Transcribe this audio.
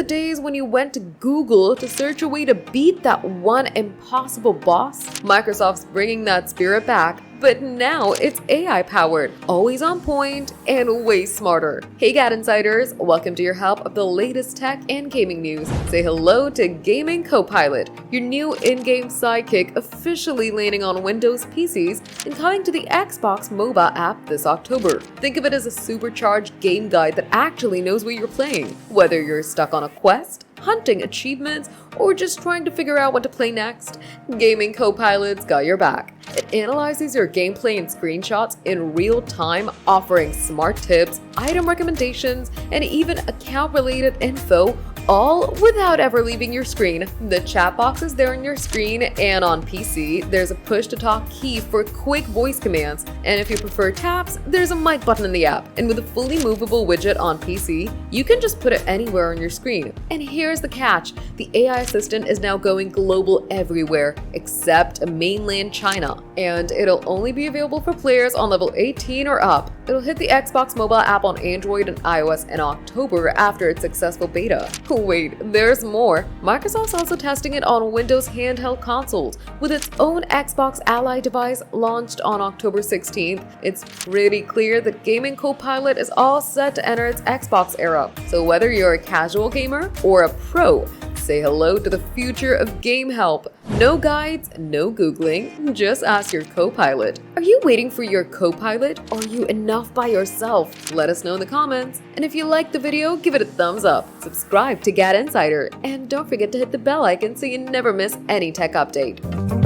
the days when you went to Google to search a way to beat that one impossible boss? Microsoft's bringing that spirit back, but now it's AI-powered, always on point, and way smarter. Hey GadInsiders, welcome to your help of the latest tech and gaming news. Say hello to Gaming Copilot, your new in-game sidekick officially landing on Windows PCs and coming to the Xbox mobile app this October. Think of it as a supercharged game guide that actually knows what you're playing. Whether you're stuck on a quest, hunting achievements, or just trying to figure out what to play next, Gaming Copilot's got your back. It analyzes your gameplay and screenshots in real time, offering smart tips, item recommendations, and even account-related info, all without ever leaving your screen. The chat box is there on your screen, and on PC, there's a push-to-talk key for quick voice commands, and if you prefer taps, there's a mic button in the app. And with a fully movable widget on PC, you can just put it anywhere on your screen. And here's the catch, the AI assistant is now going global everywhere, except mainland China, and it'll only be available for players on level 18 or up. It'll hit the Xbox mobile app on Android and iOS in October after its successful beta. Wait, there's more. Microsoft's also testing it on Windows handheld consoles, with its own Xbox Ally device launched on October 16th. It's pretty clear that Gaming Copilot is all set to enter its Xbox era. So whether you're a casual gamer or a pro, say hello to the future of game help. No guides, no Googling, just ask your Copilot. Are you waiting for your Copilot, or are you enough by yourself? Let us know in the comments. And if you liked the video, give it a thumbs up, subscribe to GadInsider, and don't forget to hit the bell icon so you never miss any tech update.